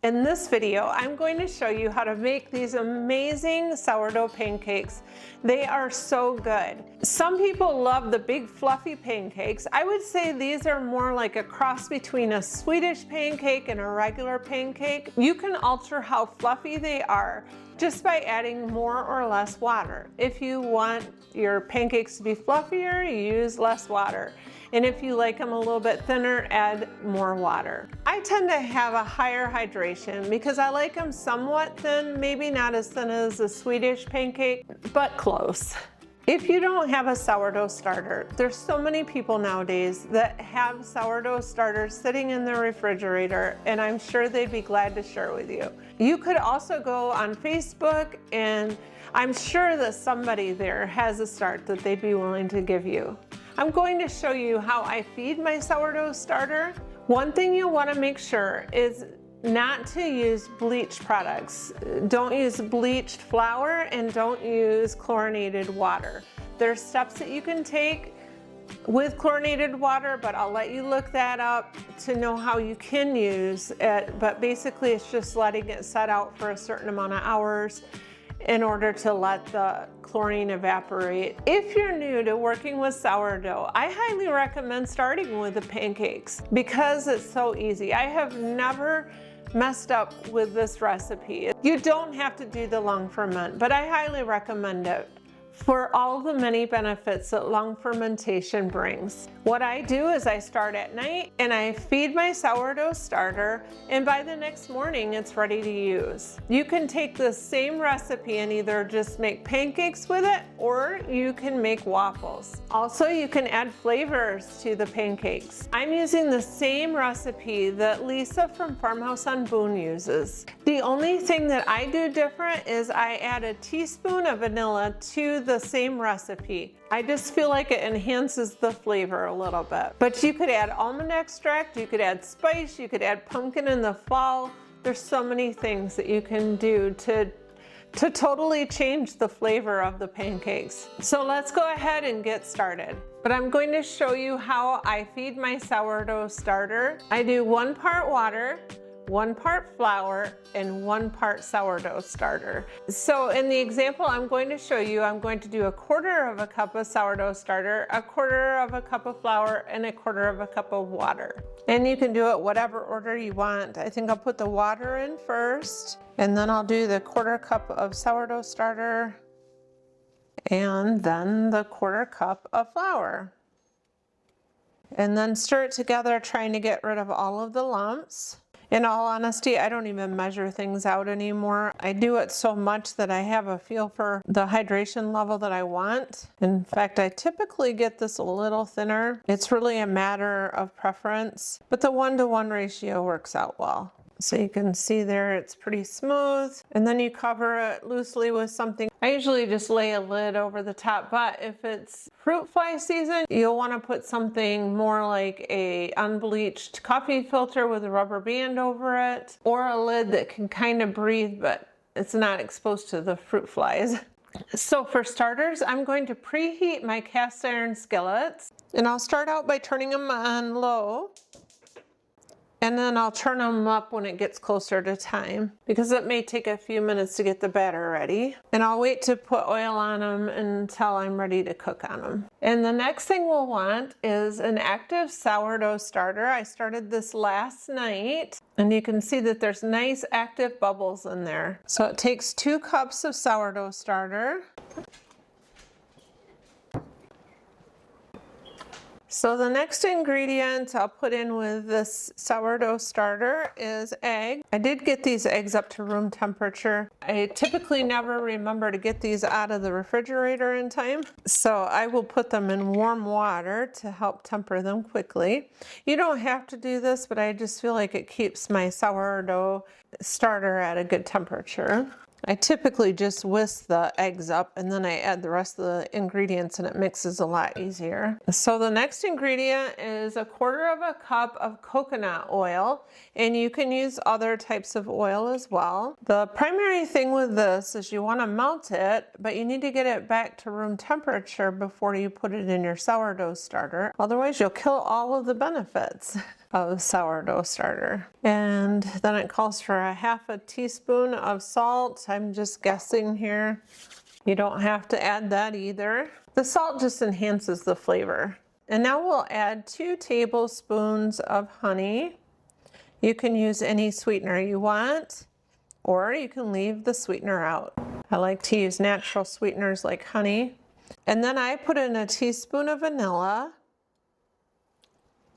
In this video, I'm going to show you how to make these amazing sourdough pancakes. They are so good. Some people love the big fluffy pancakes. I would say these are more like a cross between a Swedish pancake and a regular pancake. You can alter how fluffy they are just by adding more or less water. If you want your pancakes to be fluffier, you use less water. And if you like them a little bit thinner, add more water. I tend to have a higher hydration because I like them somewhat thin, maybe not as thin as a Swedish pancake, but close. If you don't have a sourdough starter, there's so many people nowadays that have sourdough starters sitting in their refrigerator, and I'm sure they'd be glad to share with you. You could also go on Facebook, and I'm sure that somebody there has a start that they'd be willing to give you. I'm going to show you how I feed my sourdough starter. One thing you'll want to make sure is not to use bleached products. Don't use bleached flour and don't use chlorinated water. There's steps that you can take with chlorinated water, but I'll let you look that up to know how you can use it. But basically it's just letting it set out for a certain amount of hours in order to let the chlorine evaporate. If you're new to working with sourdough, I highly recommend starting with the pancakes because it's so easy. I have never messed up with this recipe. You don't have to do the long ferment, but I highly recommend it for all the many benefits that long fermentation brings. What I do is I start at night and I feed my sourdough starter, and by the next morning it's ready to use. You can take the same recipe and either just make pancakes with it or you can make waffles. Also, you can add flavors to the pancakes. I'm using the same recipe that Lisa from Farmhouse on Boone uses. The only thing that I do different is I add a teaspoon of vanilla to the same recipe. I just feel like it enhances the flavor a little bit. But you could add almond extract, you could add spice, you could add pumpkin in the fall. There's so many things that you can do to totally change the flavor of the pancakes. So let's go ahead and get started. But I'm going to show you how I feed my sourdough starter. I do 1 part water, 1 part flour, and 1 part sourdough starter. So in the example I'm going to show you, I'm going to do 1/4 cup of sourdough starter, 1/4 cup of flour, and 1/4 cup of water. And you can do it whatever order you want. I think I'll put the water in first, and then I'll do the 1/4 cup of sourdough starter, and then the 1/4 cup of flour. And then stir it together, trying to get rid of all of the lumps. In all honesty, I don't even measure things out anymore. I do it so much that I have a feel for the hydration level that I want. In fact, I typically get this a little thinner. It's really a matter of preference, but the 1-to-1 ratio works out well. So you can see there it's pretty smooth, and then you cover it loosely with something. I usually just lay a lid over the top, but if it's fruit fly season, you'll want to put something more like a unbleached coffee filter with a rubber band over it, or a lid that can kind of breathe, but it's not exposed to the fruit flies. So for starters, I'm going to preheat my cast iron skillets, and I'll start out by turning them on low. And then I'll turn them up when it gets closer to time because it may take a few minutes to get the batter ready. And I'll wait to put oil on them until I'm ready to cook on them. And the next thing we'll want is an active sourdough starter. I started this last night, and you can see that there's nice active bubbles in there. So it takes 2 cups of sourdough starter. So the next ingredient I'll put in with this sourdough starter is egg. I did get these eggs up to room temperature. I typically never remember to get these out of the refrigerator in time, so I will put them in warm water to help temper them quickly. You don't have to do this, but I just feel like it keeps my sourdough starter at a good temperature. I typically just whisk the eggs up and then I add the rest of the ingredients and it mixes a lot easier. So the next ingredient is 1/4 cup of coconut oil, and you can use other types of oil as well. The primary thing with this is you want to melt it, but you need to get it back to room temperature before you put it in your sourdough starter. Otherwise you'll kill all of the benefits. of sourdough starter. And then it calls for a half a teaspoon of salt. I'm just guessing here. You don't have to add that either. The salt just enhances the flavor. And now we'll add 2 tablespoons of honey. You can use any sweetener you want, or you can leave the sweetener out. I like to use natural sweeteners like honey. And then I put in a teaspoon of vanilla.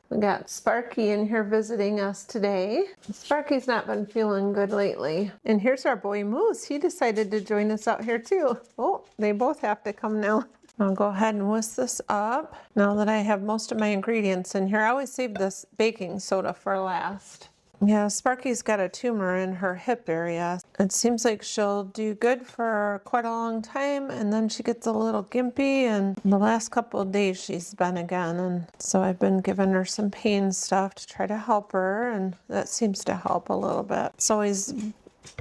We got Sparky in here visiting us today. Sparky's not been feeling good lately. And here's our boy Moose. He decided to join us out here too. Oh, they both have to come now. I'll go ahead and whisk this up. Now that I have most of my ingredients in here, I always save this baking soda for last. Yeah, Sparky's got a tumor in her hip area. It seems like she'll do good for quite a long time, and then she gets a little gimpy, and the last couple of days she's been again. And so I've been giving her some pain stuff to try to help her, and that seems to help a little bit. It's always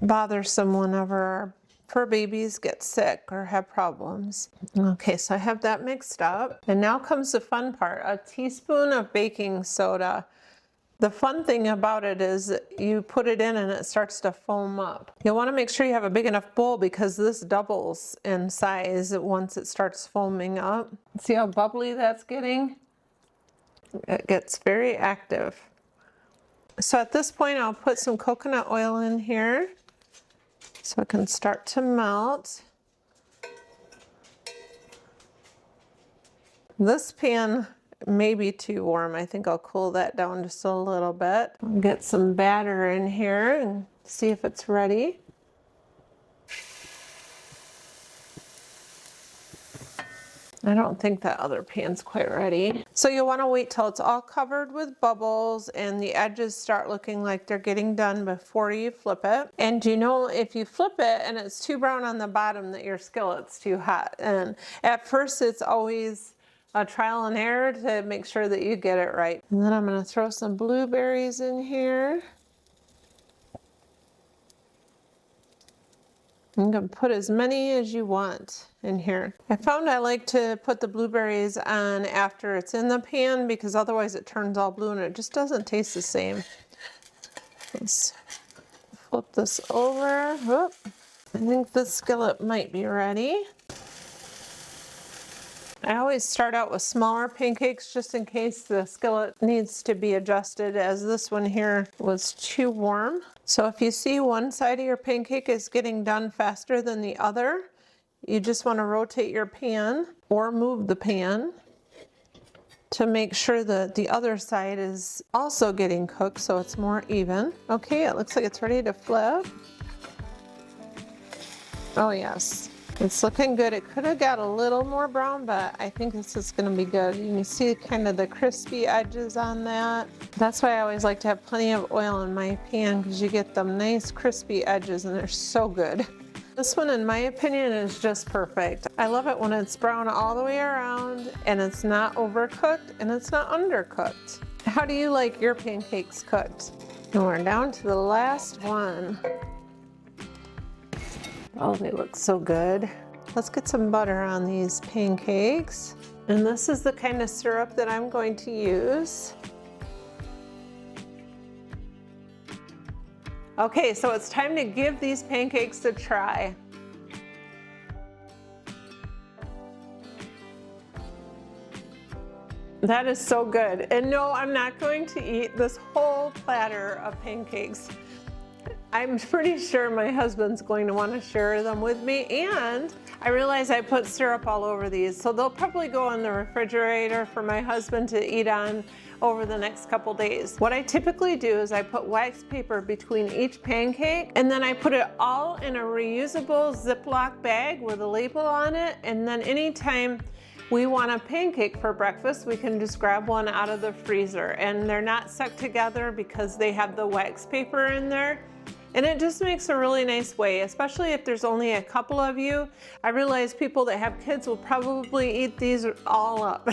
bothersome whenever our fur babies get sick or have problems. Okay, so I have that mixed up. And now comes the fun part, a teaspoon of baking soda. The fun thing about it is you put it in and it starts to foam up. You'll want to make sure you have a big enough bowl because this doubles in size once it starts foaming up. See how bubbly that's getting? It gets very active. So at this point I'll put some coconut oil in here so it can start to melt. This pan may be too warm. I think I'll cool that down just a little bit. I'll get some batter in here and see if it's ready. I don't think that other pan's quite ready. So you'll want to wait till it's all covered with bubbles and the edges start looking like they're getting done before you flip it. And you know, if you flip it and it's too brown on the bottom, that your skillet's too hot. And at first it's always a trial and error to make sure that you get it right. And then I'm going to throw some blueberries in here. I'm going to put as many as you want in here. I found I like to put the blueberries on after it's in the pan because otherwise it turns all blue and it just doesn't taste the same. Let's flip this over. Whoop. I think this skillet might be ready. I always start out with smaller pancakes just in case the skillet needs to be adjusted, as this one here was too warm. So if you see one side of your pancake is getting done faster than the other, you just want to rotate your pan or move the pan to make sure that the other side is also getting cooked so it's more even. Okay, it looks like it's ready to flip. Oh yes. It's looking good. It could have got a little more brown, but I think this is going to be good. You can see kind of the crispy edges on that. That's why I always like to have plenty of oil in my pan because you get them nice crispy edges and they're so good. This one, in my opinion, is just perfect. I love it when it's brown all the way around and it's not overcooked and it's not undercooked. How do you like your pancakes cooked? And we're down to the last one. Oh, they look so good. Let's get some butter on these pancakes. And this is the kind of syrup that I'm going to use. Okay, so it's time to give these pancakes a try. That is so good. And no, I'm not going to eat this whole platter of pancakes. I'm pretty sure my husband's going to want to share them with me, and I realize I put syrup all over these, so they'll probably go in the refrigerator for my husband to eat on over the next couple days. What I typically do is I put wax paper between each pancake, and then I put it all in a reusable Ziploc bag with a label on it, and then anytime we want a pancake for breakfast, we can just grab one out of the freezer, and they're not stuck together because they have the wax paper in there. And it just makes a really nice way, especially if there's only a couple of you. I realize people that have kids will probably eat these all up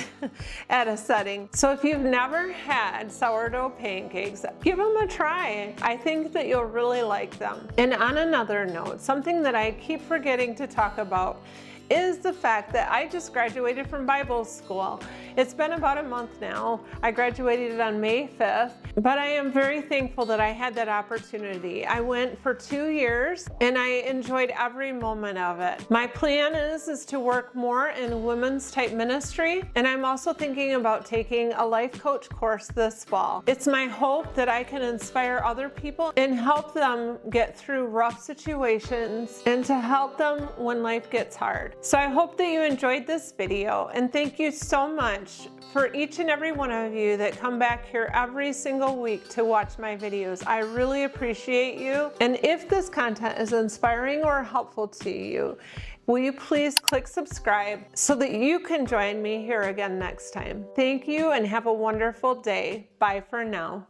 at a setting. So if you've never had sourdough pancakes, give them a try. I think that you'll really like them. And on another note, something that I keep forgetting to talk about is the fact that I just graduated from Bible school. It's been about a month now. I graduated on May 5th, but I am very thankful that I had that opportunity. I went for 2 years and I enjoyed every moment of it. My plan is to work more in women's type ministry, and I'm also thinking about taking a life coach course this fall. It's my hope that I can inspire other people and help them get through rough situations and to help them when life gets hard. So I hope that you enjoyed this video, and thank you so much for each and every one of you that come back here every single week to watch my videos. I really appreciate you. And if this content is inspiring or helpful to you, will you please click subscribe so that you can join me here again next time. Thank you and have a wonderful day. Bye for now.